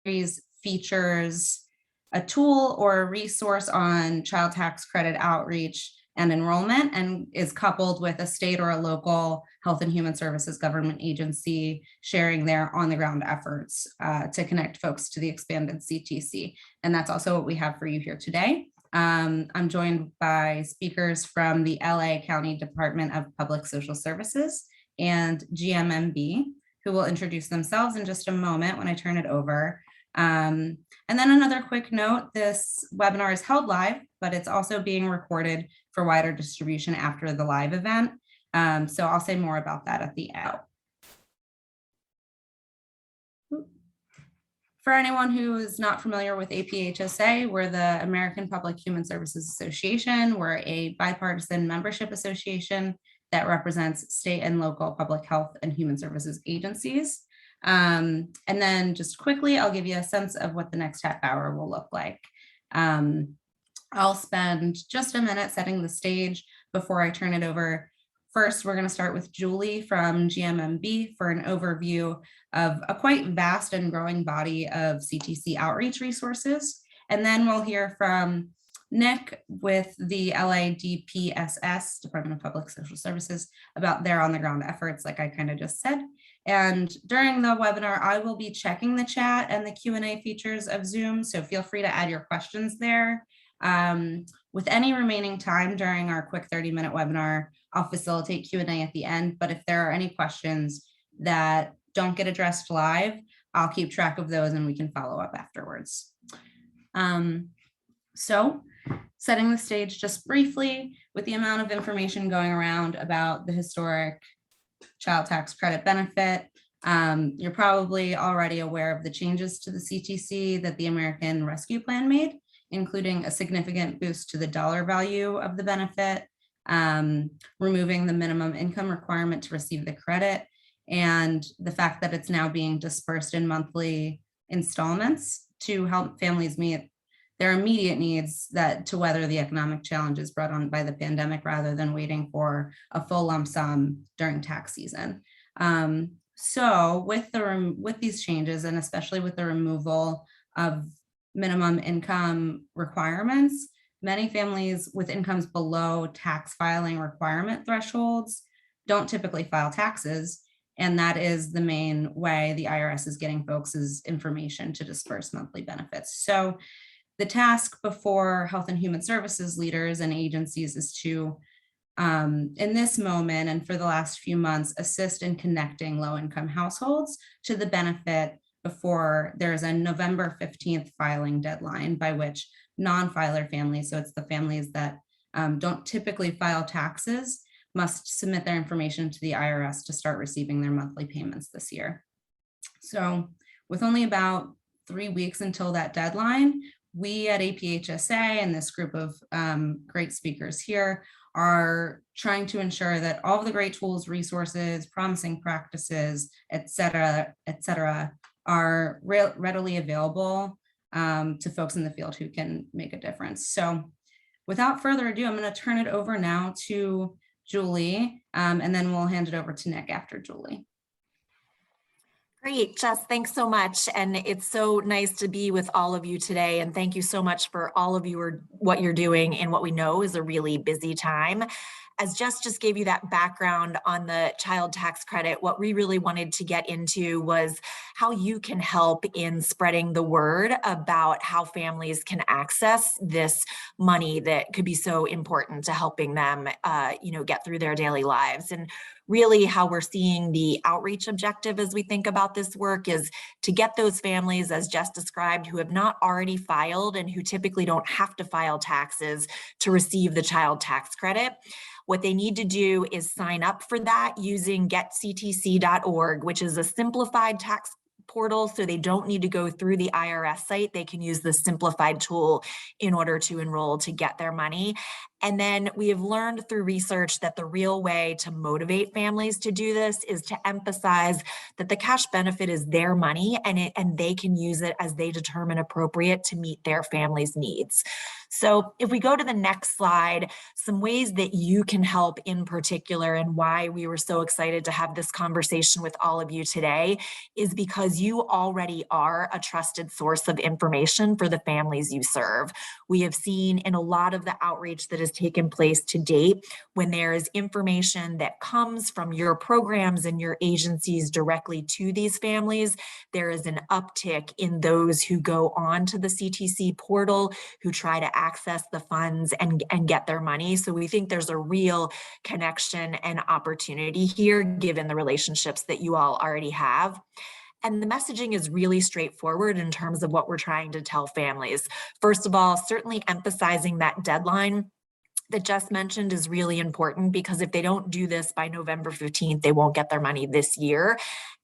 series features a tool or a resource on child tax credit outreach and enrollment, and is coupled with a state or a local health and human services government agency sharing their on-the-ground efforts to connect folks to the expanded CTC. And that's also what we have for you here today. I'm joined by speakers from the LA County Department of Public Social Services and GMMB, who will introduce themselves in just a moment when I turn it over. And then another quick note, this webinar is held live, but it's also being recorded for wider distribution after the live event. So I'll say more about that at the end. For anyone who is not familiar with APHSA, we're the American Public Human Services Association. We're a bipartisan membership association that represents state and local public health and human services agencies. And then just quickly, I'll give you a sense of what the next half hour will look like. I'll spend just a minute setting the stage before I turn it over. First, we're going to start with Julie from GMMB for an overview of a quite vast and growing body of CTC outreach resources. And then we'll hear from Nick with the APHSA, Department of Public Social Services, about their on-the-ground efforts, like I kind of just said. And during the webinar, I will be checking the chat and the Q&A features of Zoom, so feel free to add your questions there. With any remaining time during our quick 30-minute webinar, I'll facilitate Q&A at the end, but if there are any questions that don't get addressed live, I'll keep track of those and we can follow up afterwards. So setting the stage just briefly, with the amount of information going around about the historic child tax credit benefit, you're probably already aware of the changes to the CTC that the American Rescue Plan made, including a significant boost to the dollar value of the benefit, removing the minimum income requirement to receive the credit, and the fact that it's now being dispersed in monthly installments to help families meet their immediate needs to weather the economic challenges brought on by the pandemic, rather than waiting for a full lump sum during tax season. So with these changes, and especially with the removal of minimum income requirements, many families with incomes below tax filing requirement thresholds don't typically file taxes. And that is the main way the IRS is getting folks' information to disperse monthly benefits. So the task before health and human services leaders and agencies is to, in this moment and for the last few months, assist in connecting low-income households to the benefit before there's a November 15th filing deadline by which non-filer families, so it's the families that don't typically file taxes, must submit their information to the IRS to start receiving their monthly payments this year. So with only about 3 weeks until that deadline, we at APHSA and this group of great speakers here are trying to ensure that all of the great tools, resources, promising practices, et cetera, are readily available to folks in the field who can make a difference. So without further ado, I'm going to turn it over now to Julie, and then we'll hand it over to Nick after Julie. Great, Jess, thanks so much. And it's so nice to be with all of you today. And thank you so much for all of you what you're doing in what we know is a really busy time. As Jess just gave you that background on the child tax credit, what we really wanted to get into was how you can help in spreading the word about how families can access this money that could be so important to helping them, get through their daily lives. And really how we're seeing the outreach objective as we think about this work is to get those families, as Jess described, who have not already filed and who typically don't have to file taxes to receive the child tax credit. What they need to do is sign up for that using getctc.org, which is a simplified tax portal, so they don't need to go through the IRS site. They can use the simplified tool in order to enroll to get their money. And then we have learned through research that the real way to motivate families to do this is to emphasize that the cash benefit is their money and they can use it as they determine appropriate to meet their family's needs. So if we go to the next slide, some ways that you can help in particular and why we were so excited to have this conversation with all of you today is because you already are a trusted source of information for the families you serve. We have seen in a lot of the outreach that has taken place to date, when there is information that comes from your programs and your agencies directly to these families, there is an uptick in those who go on to the CTC portal, who try to access the funds and get their money. So we think there's a real connection and opportunity here, given the relationships that you all already have. And the messaging is really straightforward in terms of what we're trying to tell families. First of all, certainly emphasizing that deadline that Jess mentioned is really important, because if they don't do this by November 15th, they won't get their money this year.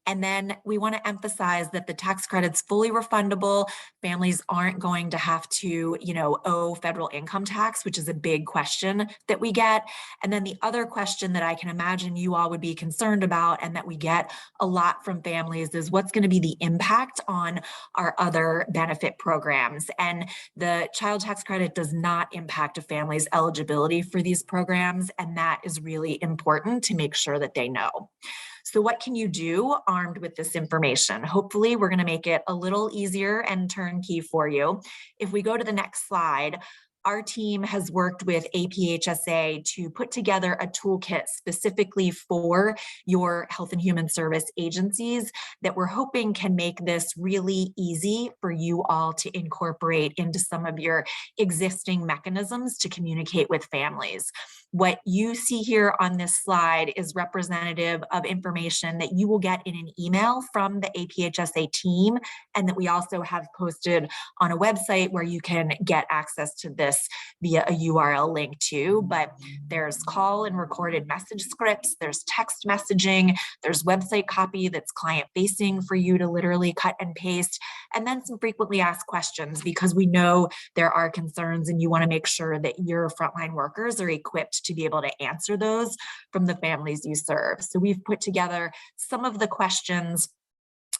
And then we want to emphasize that the tax credit's fully refundable. Families aren't going to have to, owe federal income tax, which is a big question that we get. And then the other question that I can imagine you all would be concerned about, and that we get a lot from families, is what's going to be the impact on our other benefit programs. And the child tax credit does not impact a family's eligibility for these programs. And that is really important to make sure that they know. So what can you do armed with this information? Hopefully, we're going to make it a little easier and turnkey for you. If we go to the next slide, our team has worked with APHSA to put together a toolkit specifically for your health and human service agencies that we're hoping can make this really easy for you all to incorporate into some of your existing mechanisms to communicate with families. What you see here on this slide is representative of information that you will get in an email from the APHSA team, and that we also have posted on a website where you can get access to this via a URL link too. But there's call and recorded message scripts, there's text messaging, there's website copy that's client facing for you to literally cut and paste, and then some frequently asked questions, because we know there are concerns and you want to make sure that your frontline workers are equipped to be able to answer those from the families you serve. So we've put together some of the questions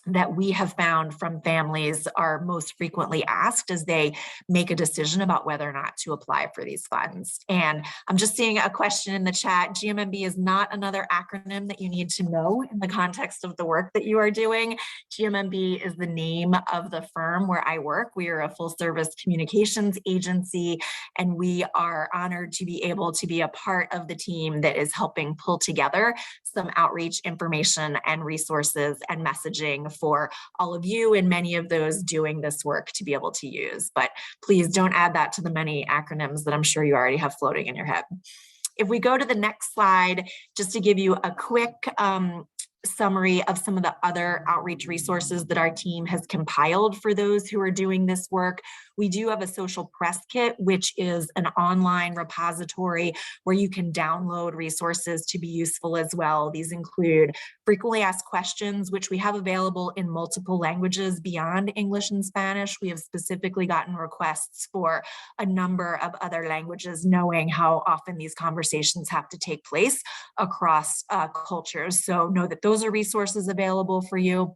that we have found from families are most frequently asked as they make a decision about whether or not to apply for these funds. And I'm just seeing a question in the chat. GMMB is not another acronym that you need to know in the context of the work that you are doing. GMMB is the name of the firm where I work. We are a full service communications agency, and we are honored to be able to be a part of the team that is helping pull together some outreach information and resources and messaging for all of you, and many of those doing this work to be able to use. But please don't add that to the many acronyms that I'm sure you already have floating in your head. If we go to the next slide, just to give you a quick summary of some of the other outreach resources that our team has compiled for those who are doing this work. We do have a social press kit, which is an online repository where you can download resources to be useful as well. These include frequently asked questions, which we have available in multiple languages beyond English and Spanish. We have specifically gotten requests for a number of other languages, knowing how often these conversations have to take place across cultures. So know that those are resources available for you.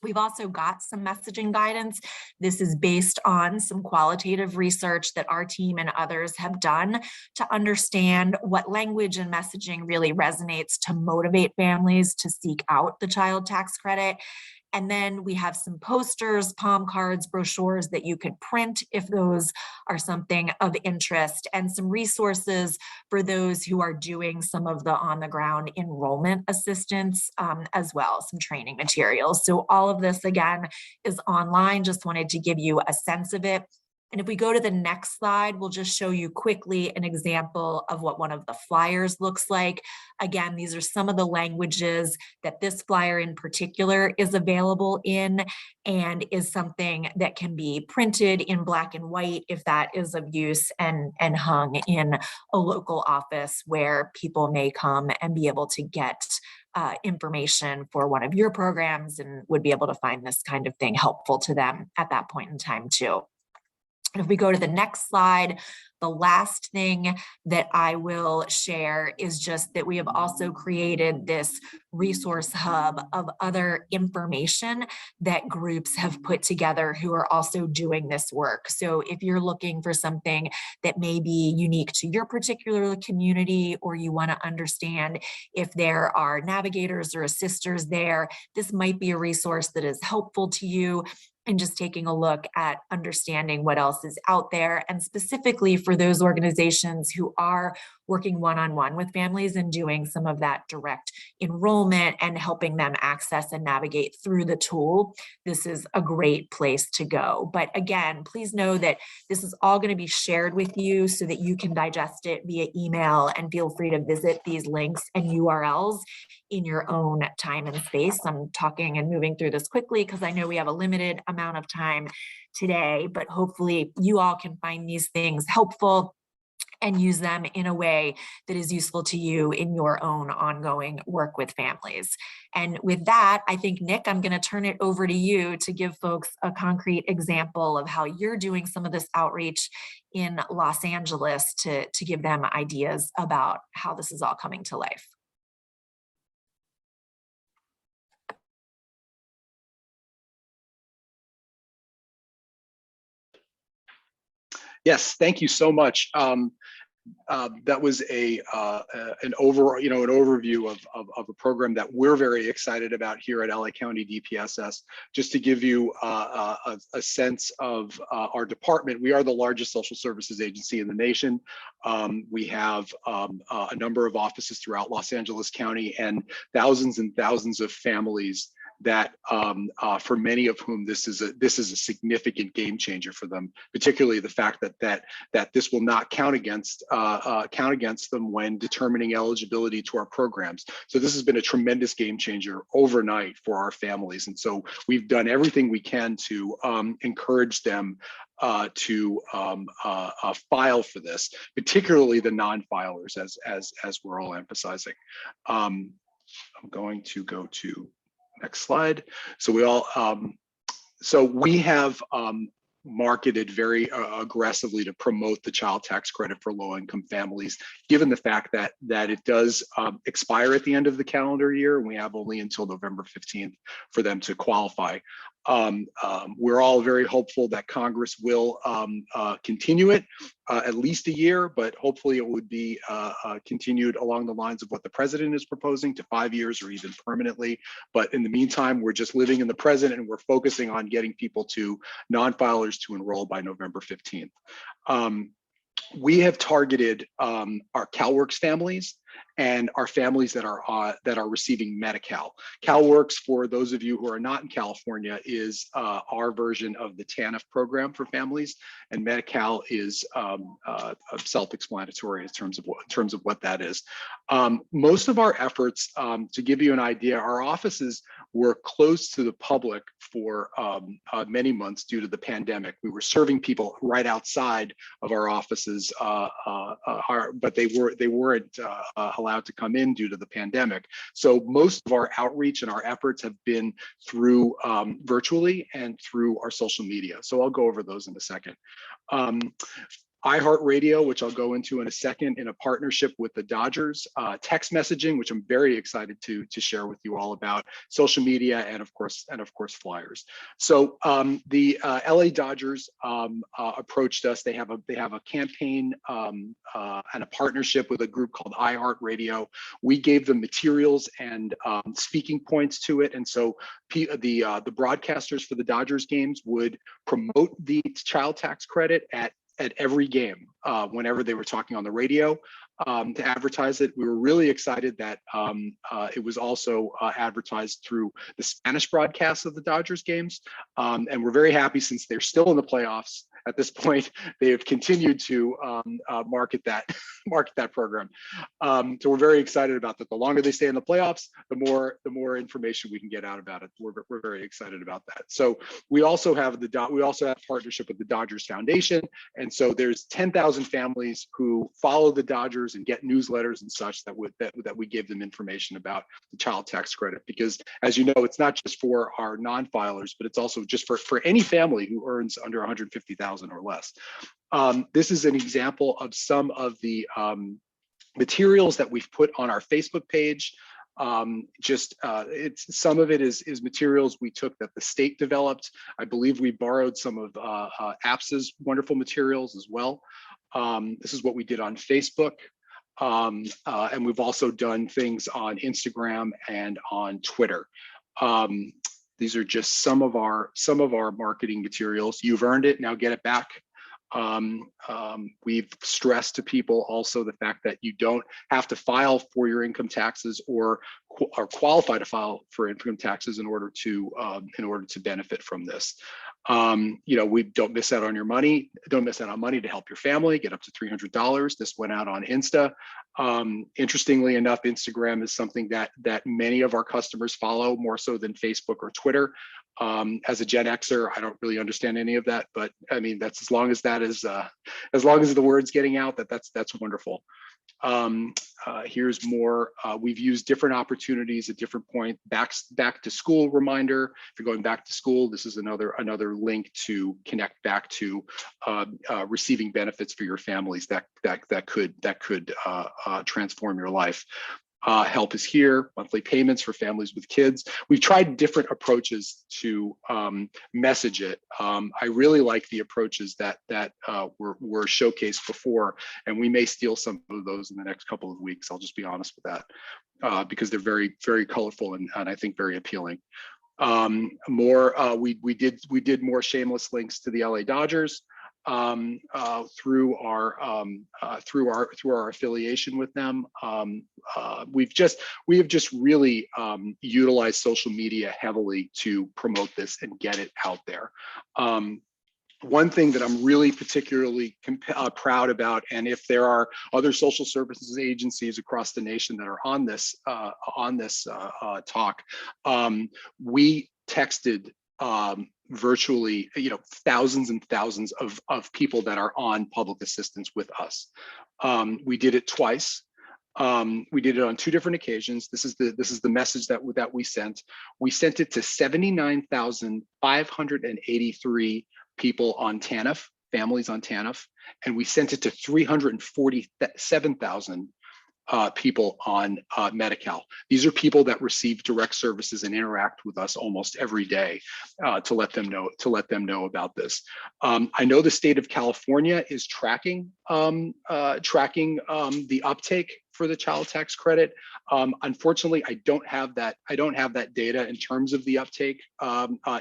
We've also got some messaging guidance. This is based on some qualitative research that our team and others have done to understand what language and messaging really resonates to motivate families to seek out the child tax credit. And then we have some posters, palm cards, brochures that you could print if those are something of interest, and some resources for those who are doing some of the on-the-ground enrollment assistance as well, some training materials. So all of this, again, is online. Just wanted to give you a sense of it. And if we go to the next slide, we'll just show you quickly an example of what one of the flyers looks like. Again, these are some of the languages that this flyer in particular is available in, and is something that can be printed in black and white if that is of use, and hung in a local office where people may come and be able to get information for one of your programs, and would be able to find this kind of thing helpful to them at that point in time too. If we go to the next slide, the last thing that I will share is just that we have also created this resource hub of other information that groups have put together who are also doing this work. So if you're looking for something that may be unique to your particular community, or you want to understand if there are navigators or assisters there, this might be a resource that is helpful to you. And just taking a look at understanding what else is out there, and specifically for those organizations who are working one-on-one with families and doing some of that direct enrollment and helping them access and navigate through the tool, this is a great place to go. But again, please know that this is all going to be shared with you so that you can digest it via email, and feel free to visit these links and URLs in your own time and space. I'm talking and moving through this quickly because I know we have a limited amount of time today, but hopefully you all can find these things helpful and use them in a way that is useful to you in your own ongoing work with families. And with that, I think, Nick, I'm going to turn it over to you to give folks a concrete example of how you're doing some of this outreach in Los Angeles to give them ideas about how this is all coming to life. Yes, thank you so much. That was an overview of a program that we're very excited about here at LA County DPSS. Just to give you a sense of our department, we are the largest social services agency in the nation. We have a number of offices throughout Los Angeles County, and thousands of families that for many of whom this is a significant game changer for them, particularly the fact that this will not count against them when determining eligibility to our programs. So this has been a tremendous game changer overnight for our families, and so we've done everything we can to encourage them to file for this, particularly the non-filers, as we're all emphasizing. I'm going to go to next slide. So we have marketed very aggressively to promote the child tax credit for low-income families, given the fact that it does expire at the end of the calendar year, and we have only until November 15th for them to qualify. We're all very hopeful that Congress will continue it at least a year, but hopefully it would be continued along the lines of what the president is proposing, to 5 years or even permanently. But in the meantime, we're just living in the present, and we're focusing on getting people non-filers to enroll by November 15th. We have targeted our CalWorks families and our families that are receiving Medi-Cal. CalWorks, for those of you who are not in California, is our version of the TANF program for families, and Medi-Cal is self-explanatory in terms of what that is. Most of our efforts, to give you an idea, our offices were closed to the public for many months due to the pandemic. We were serving people right outside of our offices, but they weren't allowed to come in due to the pandemic. So most of our outreach and our efforts have been through virtually and through our social media. So I'll go over those in a second. iHeartRadio, which I'll go into in a second, in a partnership with the Dodgers, text messaging, which I'm very excited to share with you all about, social media, and of course flyers. So the LA Dodgers approached us. They have a campaign and a partnership with a group called iHeartRadio. We gave them materials and speaking points to it, and so the broadcasters for the Dodgers games would promote the child tax credit at every game whenever they were talking on the radio to advertise it. We were really excited that it was also advertised through the Spanish broadcasts of the Dodgers games. And we're very happy, since they're still in the playoffs at this point, they have continued to market that program. So we're very excited about that. The longer they stay in the playoffs, the more information we can get out about it. We're very excited about that. So we also have partnership with the Dodgers Foundation, and so there's 10,000 families who follow the Dodgers and get newsletters and such that we give them information about the child tax credit, because, as you know, it's not just for our non-filers, but it's also just for any family who earns under $150,000 $100,000 or less. This is an example of some of the materials that we've put on our Facebook page. It's some of it is materials we took that the state developed. I believe we borrowed some of APHSA's wonderful materials as well. This is what we did on Facebook. And we've also done things on Instagram and on Twitter. These are just some of our marketing materials. You've earned it, now get it back. We've stressed to people also the fact that you don't have to file for your income taxes or qualify to file for income taxes in order to benefit from this. We don't miss out on your money. Don't miss out on money to help your family. Get up to $300. This went out on Insta. Interestingly enough, Instagram is something that many of our customers follow more so than Facebook or Twitter. As a Gen Xer, I don't really understand any of that, but I mean, that's as long as that is, as long as the word's getting out, that's wonderful. Here's more. We've used different opportunities at different points. Back to school reminder. If you're going back to school, this is another link to connect back to receiving benefits for your families that could transform your life. Help is here, monthly payments for families with kids. We've tried different approaches to message it. I really like the approaches that were showcased before, and we may steal some of those in the next couple of weeks. I'll just be honest with that, because they're very, very colorful and I think very appealing. We did more shameless links to the LA Dodgers through our affiliation with them. We have just really utilized social media heavily to promote this and get it out there. One thing that I'm really particularly proud about, and if there are other social services agencies across the nation that are on this talk, we texted virtually, thousands and thousands of people that are on public assistance with us. We did it twice. We did it on two different occasions. This is the message that we sent. We sent it to 79,583 people on TANF, families on TANF, and we sent it to 347,000 people on Medi-Cal. These are people that receive direct services and interact with us almost every day to let them know about this. I know the state of California is tracking the uptake for the child tax credit. Unfortunately, I don't have that data in terms of the uptake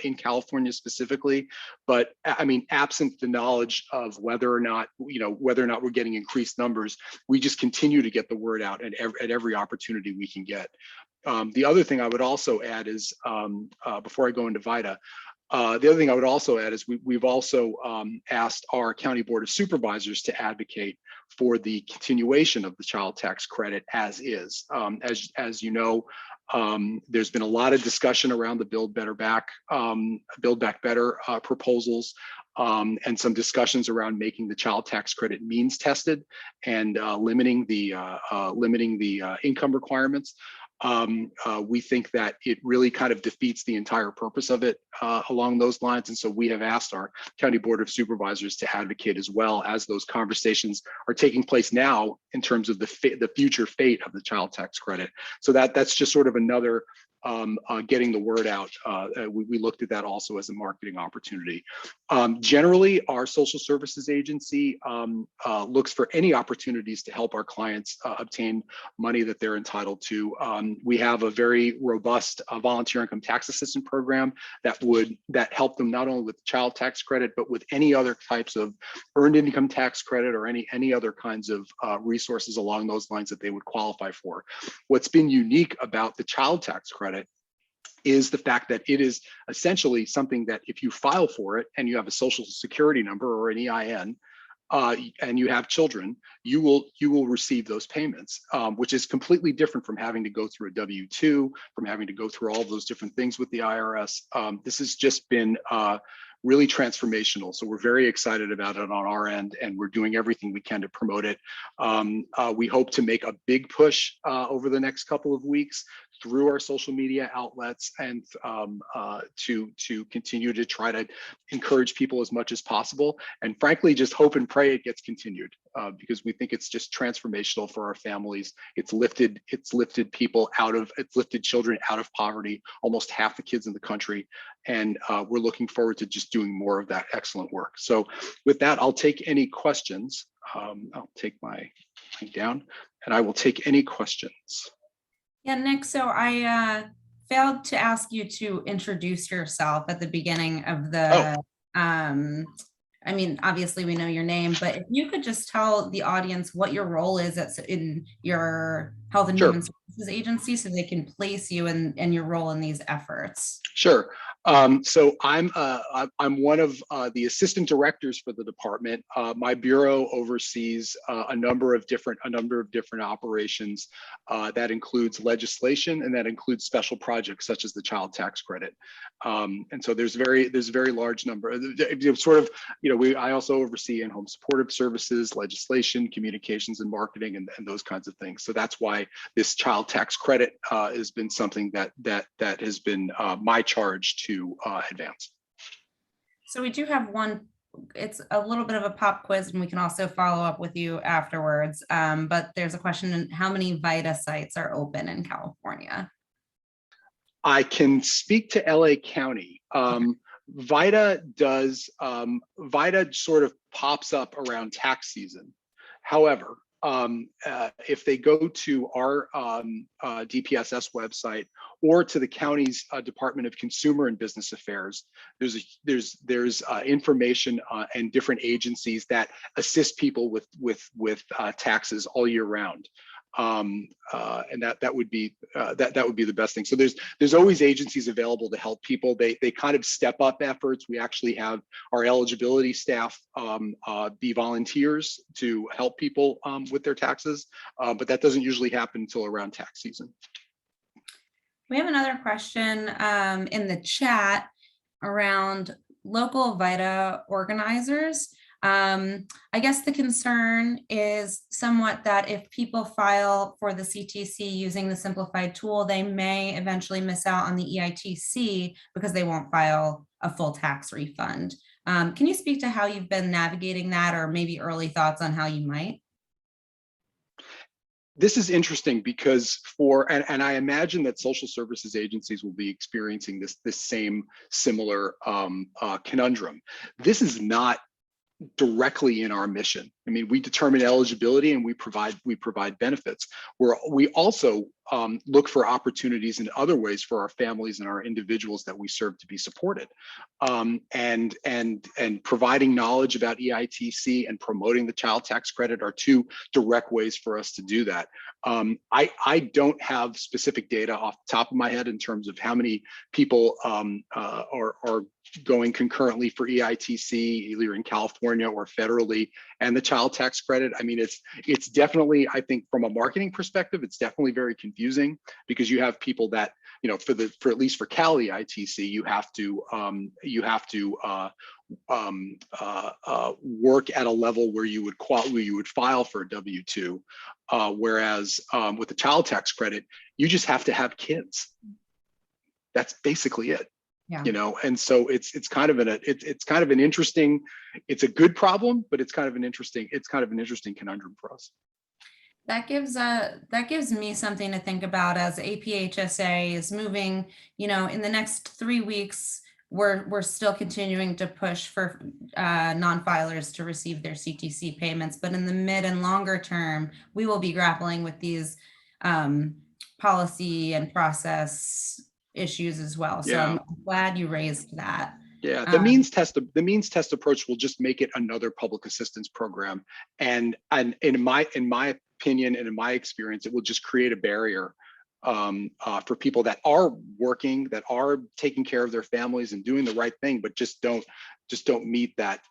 in California specifically. But I mean, absent the knowledge of whether or not we're getting increased numbers, we just continue to get the word out at every opportunity we can get. The other thing I would also add is, before I go into VITA, the other thing I would also add is we've also asked our County Board of Supervisors to advocate for the continuation of the child tax credit as is. As you know, there's been a lot of discussion around the Build Back Better proposals, and some discussions around making the child tax credit means tested and limiting the income requirements. We think that it really kind of defeats the entire purpose of it along those lines. And so we have asked our County Board of Supervisors to advocate as well, as those conversations are taking place now in terms of the future fate of the child tax credit. So that's just sort of another getting the word out. We looked at that also as a marketing opportunity. Generally, our social services agency looks for any opportunities to help our clients obtain money that they're entitled to. We have a very robust volunteer income tax assistance program that help them not only with the child tax credit, but with any other types of earned income tax credit or any other kinds of resources along those lines that they would qualify for. What's been unique about the child tax credit is the fact that it is essentially something that if you file for it and you have a social security number or an EIN, and you have children, you will receive those payments, which is completely different from having to go through a W-2, from having to go through all those different things with the IRS. This has just been really transformational. So we're very excited about it on our end, and we're doing everything we can to promote it. We hope to make a big push over the next couple of weeks through our social media outlets, and to continue to try to encourage people as much as possible, and frankly just hope and pray it gets continued, because we think it's just transformational for our families. It's lifted children out of poverty, almost half the kids in the country, and we're looking forward to just doing more of that excellent work. So with that, I'll take any questions. I'll take my thing down, and I will take any questions. Yeah, Nick, so I failed to ask you to introduce yourself at the beginning of the, I mean, obviously we know your name, but if you could just tell the audience what your role is in your Health and Sure. Human Services agency, so they can place you in your role in these efforts. Sure. So I'm one of the assistant directors for the department. My bureau oversees a number of different operations. That includes legislation, and that includes special projects such as the child tax credit. And so there's a very large number. Sort of, I also oversee in-home supportive services, legislation, communications, and marketing, and those kinds of things. So that's why this child tax credit has been something that has been my charge to advance. So we do have one, it's a little bit of a pop quiz, and we can also follow up with you afterwards. But there's a question: how many VITA sites are open in California? I can speak to LA County. VITA sort of pops up around tax season. However, if they go to our DPSS website or to the county's Department of Consumer and Business Affairs, there's information and different agencies that assist people with taxes all year round. And that would be the best thing. So there's always agencies available to help people. They kind of step up efforts. We actually have our eligibility staff be volunteers to help people with their taxes, but that doesn't usually happen until around tax season. We have another question in the chat around local VITA organizers. I guess the concern is somewhat that if people file for the CTC using the simplified tool, they may eventually miss out on the EITC because they won't file a full tax refund. Can you speak to how you've been navigating that, or maybe early thoughts on how you might? This is interesting because and I imagine that social services agencies will be experiencing this same similar conundrum. This is not directly in our mission. I mean, we determine eligibility and we provide benefits. We also look for opportunities in other ways for our families and our individuals that we serve to be supported. And providing knowledge about EITC and promoting the child tax credit are two direct ways for us to do that. I don't have specific data off the top of my head in terms of how many people are going concurrently for EITC, either in California or federally, and the child tax credit. I mean, it's definitely, I think from a marketing perspective, it's definitely very confusing, because you have people that, for at least for Cal EITC, you have to work at a level where you would file for a W-2, whereas with the child tax credit, you just have to have kids. That's basically it. Yeah. And so it's kind of an interesting, it's a good problem, but it's kind of an interesting conundrum for us. That gives me something to think about as APHSA is moving. In the next 3 weeks, we're still continuing to push for non-filers to receive their CTC payments, but in the mid and longer term, we will be grappling with these policy and process issues as well. So yeah. I'm glad you raised that. Yeah, the means test approach will just make it another public assistance program, and in my opinion and in my experience, it will just create a barrier for people that are working, that are taking care of their families and doing the right thing, but just don't meet that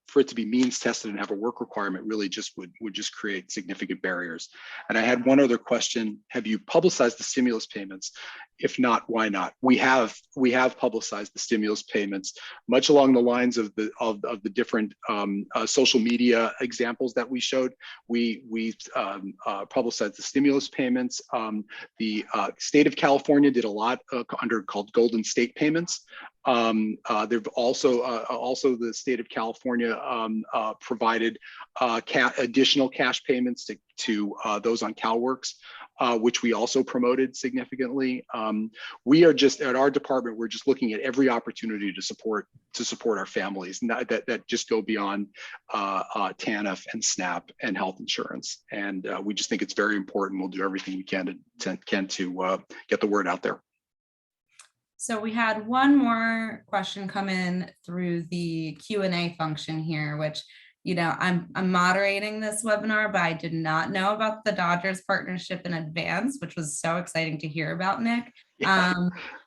for it to be means tested and have a work requirement really just would just create significant barriers. And I had one other question: have you publicized the stimulus payments? If not, why not? We have publicized the stimulus payments, much along the lines of the different social media examples that we showed. We publicized the stimulus payments. The state of California did a lot under called Golden State Payments. They've also the state of California provided additional cash payments to those on CalWorks, which we also promoted significantly. We are just at our department, we're just looking at every opportunity to support our families, and that just go beyond TANF and SNAP and health insurance. And we just think it's very important. We'll do everything we can to get the word out there. So we had one more question come in through the Q&A function here, which, I'm moderating this webinar, but I did not know about the Dodgers partnership in advance, which was so exciting to hear about, Nick. Yeah.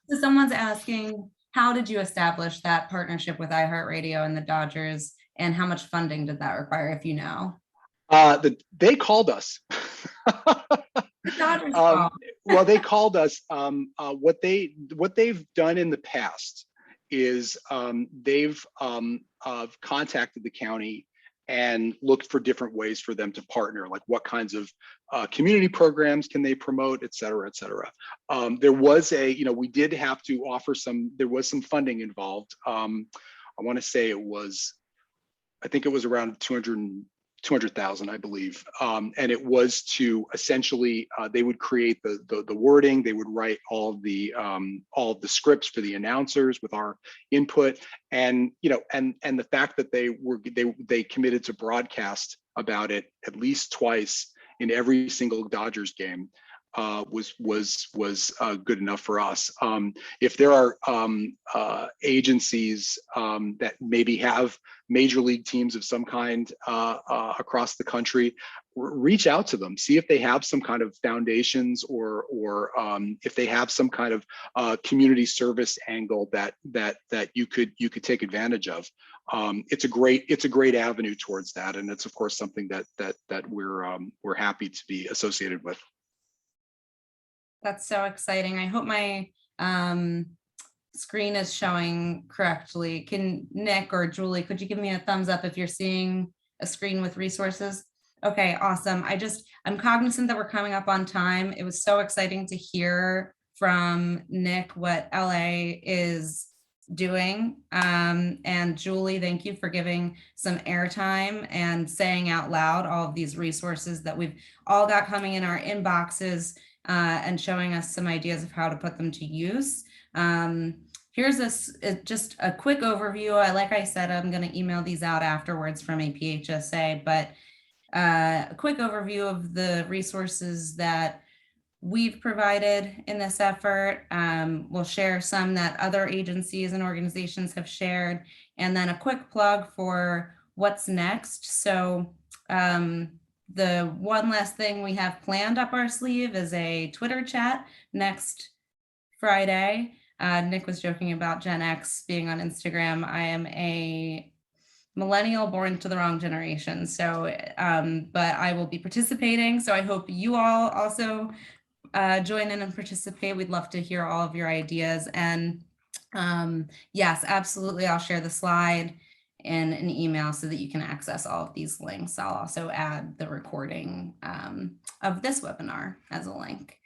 So someone's asking, how did you establish that partnership with iHeartRadio and the Dodgers, and how much funding did that require, if you know? They called us. The Dodgers called. Well, they called us. What they've done in the past is they've contacted the county and looked for different ways for them to partner, like what kinds of community programs can they promote, et cetera, et cetera. There was we did have to offer there was some funding involved. I want to say I think it was around 200,000, I believe. And it was to essentially, they would create the wording, they would write all of the scripts for the announcers with our input. And, and the fact that they committed to broadcast about it at least twice in every single Dodgers game was good enough for us. If there are agencies that maybe have major league teams of some kind across the country, reach out to them, see if they have some kind of foundations or if they have some kind of community service angle that you could take advantage of. It's a great avenue towards that, and it's of course something that we're happy to be associated with. That's so exciting. I hope my screen is showing correctly. Can Nick or Julie, could you give me a thumbs up if you're seeing a screen with resources? Okay, awesome. I'm cognizant that we're coming up on time. It was so exciting to hear from Nick what LA is doing. And Julie, thank you for giving some airtime and saying out loud all of these resources that we've all got coming in our inboxes, and showing us some ideas of how to put them to use. Here's just a quick overview. Like I said, I'm going to email these out afterwards from APHSA, but a quick overview of the resources that we've provided in this effort. We'll share some that other agencies and organizations have shared, and then a quick plug for what's next. So the one last thing we have planned up our sleeve is a Twitter chat next Friday. Nick was joking about Gen X being on Instagram. I am a millennial born to the wrong generation. So, but I will be participating. So I hope you all also join in and participate. We'd love to hear all of your ideas. And yes, absolutely. I'll share the slide in an email so that you can access all of these links. I'll also add the recording of this webinar as a link.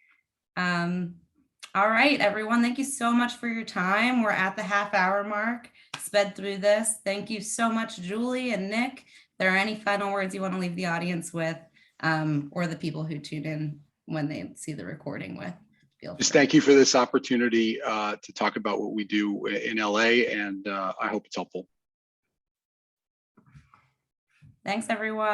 All right, everyone, thank you so much for your time. We're at the half-hour mark, sped through this. Thank you so much, Julie and Nick. If there are any final words you want to leave the audience with, or the people who tune in when they see the recording with, feel free. Just thank you for this opportunity to talk about what we do in LA, and I hope it's helpful. Thanks, everyone.